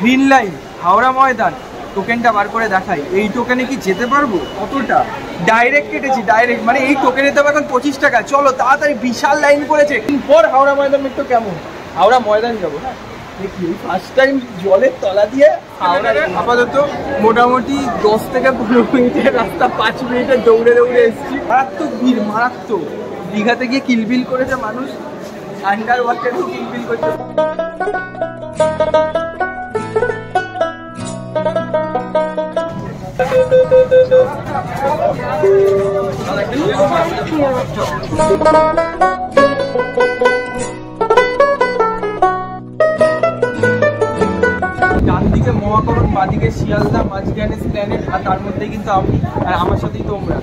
Green line Howrah Maidan টোকেনটা বার করে দেখাই। এই টোকেনে কি যেতে পারবো? কতটা ডাইরেক্ট কেটেছি, ডাইরেক্ট মানে এই টোকেনে তো এখন 25 টাকা। চলো তাড়াতাড়ি, বিশাল লাইন পড়েছে। পর হাওড়া ময়দান একটু কেমন, হাওড়া ময়দান যাবো। হ্যাঁ দেখি, ফার্স্ট টাইম জলের তলা দিয়ে হাওড়া। আপাতত মোটামুটি 10 থেকে 15 মিনিটের রাস্তা 5 মিনিটে দৌড়ে দৌড়ে এসেছি। মারাত্মক ভিড়, মারাত্মক। দীঘাতে গিয়ে কিলবিল করেছে মানুষ, আন্ডার ওয়াটারেও কিলবিল করছে। ডানদিকে মহাকরণ, বাদিকে শিয়ালদা, মাঝখানে প্ল্যানেট, আর তার মধ্যে কিন্তু আমি, আর আমার সাথেই তোমরা।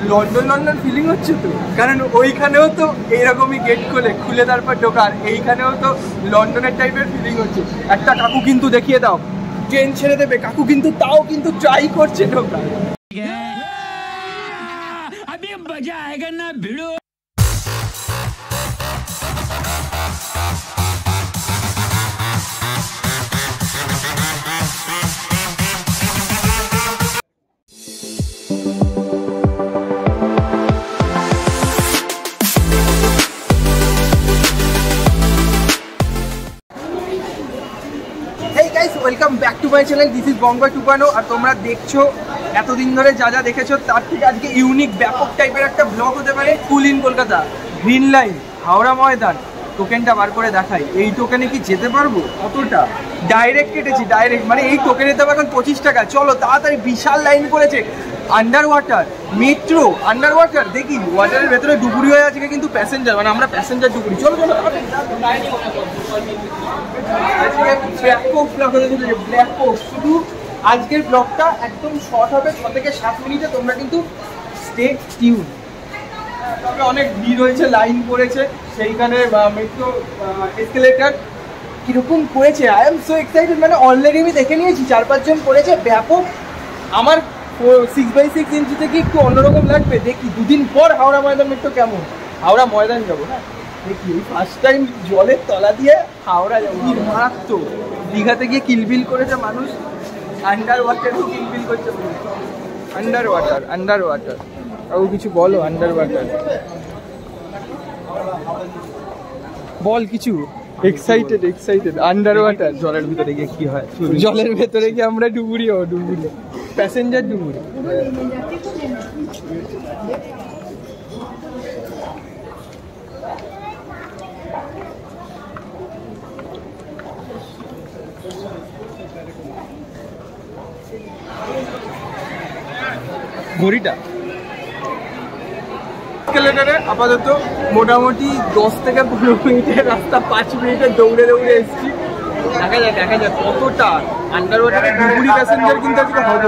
লন্ডন ফিলিং হচ্ছে তো, কারণ ওইখানেও তো এইরকমই গেট খুলে তারপর ঢোকার, এইখানেও তো লন্ডনের টাইপের ফিলিং হচ্ছে। একটা কাকু কিন্তু দেখিয়ে দাও, ট্রেন ছেড়ে দেবে কাকু, কিন্তু তাও কিন্তু ট্রাই করছে ঢোকার। Welcome back to my channel, this is Banga 2.0। আর তোমরা দেখছো এতদিন ধরে যা যা দেখেছো তার থেকে আজকে ইউনিক ব্যাপক টাইপের একটা ব্লগ হতে পারে। Full in Kolkata, green line Howrah Maidan টোকেনটা বার করে দেখাই। এই টোকেনে কি যেতে পারবো? কতটা ডাইরেক্ট কেটেছি, ডাইরেক্ট মানে এই টোকেনে তো এখন 25 টাকা। চলো তাড়াতাড়ি, বিশাল লাইন পড়েছে। Under water metro, under water দেখি, ওয়াটারের ভেতরে ডুবুরি হয়ে আছে কিন্তু প্যাসেঞ্জার, মানে আমরা প্যাসেঞ্জার ডুবুরি। চলো চলো, শুধু আজকের ব্লগটা একদম শর্ট হবে, 6 থেকে 7 মিনিটে। তোমরা কিন্তু স্টে টিউন। তবে অনেক ভিড় হয়েছে, লাইন পড়েছে সেইখানে। মেট্রো এসকেলেটার কিরকম করেছে, আই এম সো এক্সাইটেড। মানে অলরেডি আমি দেখে নিয়েছি 4-5 জন করেছে, ব্যাপক। আমার 6x6 ইঞ্চি থেকে একটু অন্যরকম লাগবে। দেখি 2 দিন পর হাওড়া ময়দান মেট্রো কেমন। হাওড়া ময়দান যাবো। হ্যাঁ দেখি, ফার্স্ট টাইম জলের তলা দিয়ে হাওড়া যাবো। মারাত্মক। দীঘাতে গিয়ে কিলবিল করেছে মানুষ, আন্ডার ওয়াটারেও কিলবিল করছে। আন্ডার ওয়াটার আর কিছু বলো। আন্ডার ওয়াটার বল কিছু। Excited under water. জলের ভিতরে গিয়ে কি হয়? জলের ভেতরে গিয়ে আমরা ডুবুরি প্যাসেঞ্জার ডুবুরি। ঘড়িটা আপাতত মোটামুটি 10 থেকে 15 মিনিটের রাস্তা 5 মিনিটে দৌড়ে দৌড়ে এসেছি। দেখা যাক কতটা আন্ডার ওয়াটারে ডুবুরি প্যাসেঞ্জার কিন্তু আজকে হবে।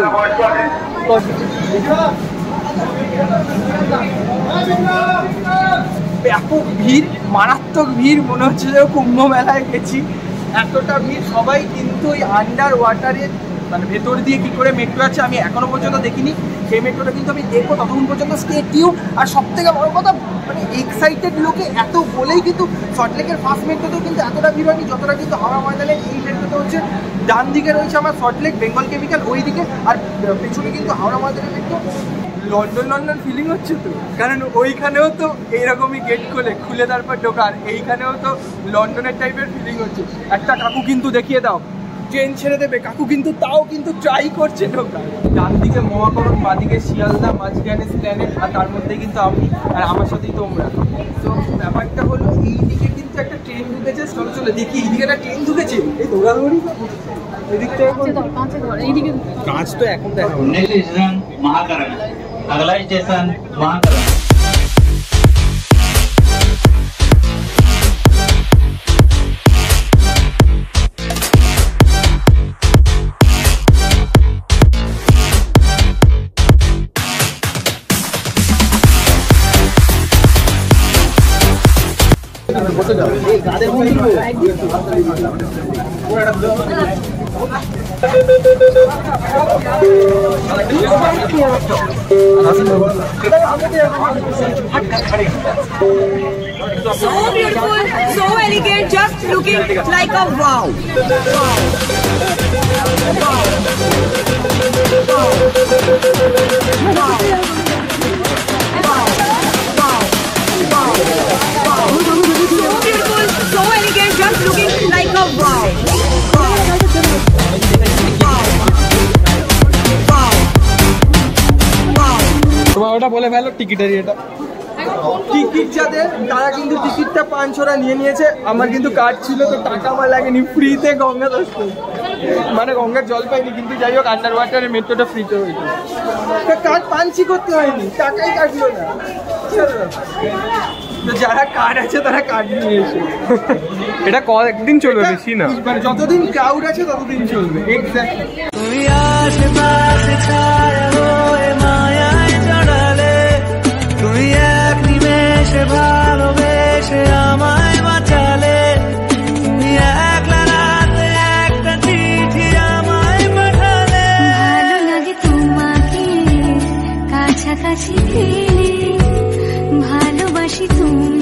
ব্যাপক ভিড়, মারাত্মক ভিড়, মনে হচ্ছে যে কুম্ভ মেলায় গেছি, এতটা ভিড়। সবাই কিন্তু ওই আন্ডার ওয়াটারের মানে ভেতর দিয়ে কি করে মেট্রো আছে আমি এখনো পর্যন্ত দেখিনি। সেই মেট্রোটা কিন্তু আমি দেখবো, ততক্ষণ পর্যন্ত স্টে টিউন। আর সব থেকে বড় কথা, মানে এক্সাইটেড লোকে এত বলেই কিন্তু সল্টলেকের ফার্স্ট মেট্রোতেও কিন্তু এতটা ভিড় হয়নি যতটা কিন্তু হাওড়া ময়দানে। এই মেট্রোতে হচ্ছে ডান দিকে রয়েছে আমার সল্টলেক বেঙ্গল কেমিক্যাল, ওই দিকে, আর পেছনে কিন্তু হাওড়া ময়দানের মেট্রো। লন্ডন ফিলিং হচ্ছে তো, কারণ ওইখানেও তো এইরকমই গেট খুলে তারপর ঢোকার, এইখানেও তো লন্ডনের টাইপের ফিলিং হচ্ছে। একটা কাকু কিন্তু দেখিয়ে দাও, ট্রেন ছেড়ে দেবে কাকু, কিন্তু তাও কিন্তু ট্রাই করছে ঢোকার। ডানদিকে মহাকরণ, বাদিকে শিয়ালদা, মাঝখানে প্ল্যানেট, আর তার মধ্যে কিন্তু আমি, আর আমার সাথেই তোমরা। তো ব্যাপারটা হলো এই দিকে কিন্তু একটা ট্রেন ঢুকেছে। চলো দেখি, এইদিকে একটা ট্রেন ঢুকেছে। এই দৌড়াদৌড়ি এদিকটা কাঁচ তো এখন দেখো। মহাকরণ, আগলা station Mahakaran. So beautiful, so elegant, just looking like a wow. So beautiful, so elegant, just looking like a wow. তোমার ওটা বলে ফেলো টিকিটের এটা টিকিট যাদের তারা কিন্তু টিকিটটা 500 নিয়ে নিয়েছে। আমার কিন্তু কার্ড ছিল তো টাকা আমার লাগেনি, ফ্রিতে গঙ্গা দর্শন মানে গঙ্গার জল পাইনি, কিন্তু যাই হোক আন্ডার ওয়াটারের মেট্রোটা ফ্রিতে হয়েছে। কার্ড পাঞ্চি করতে হয়নি, টাকাই কাটলো না। তো যারা কার্ড আছে তারা কার্ড নিয়ে এসে এটা কয়েকদিন চলবে, বেশি না, মানে যতদিন ক্রাউড আছে ততদিন চলবে। এক্স্যাক্টলি। তুমি আশেপাশে ছায়া হয়ে মায়ায় জড়ালে, তুমি এক নিমেষে ভালোবেসে আমায় বাঁচালে, তুমি একলা রাতে একটা চিঠি আমায় পাঠালে। ভালো লাগে তোমাকে কাছাকাছি পেলে, ভালোবাসি তুমি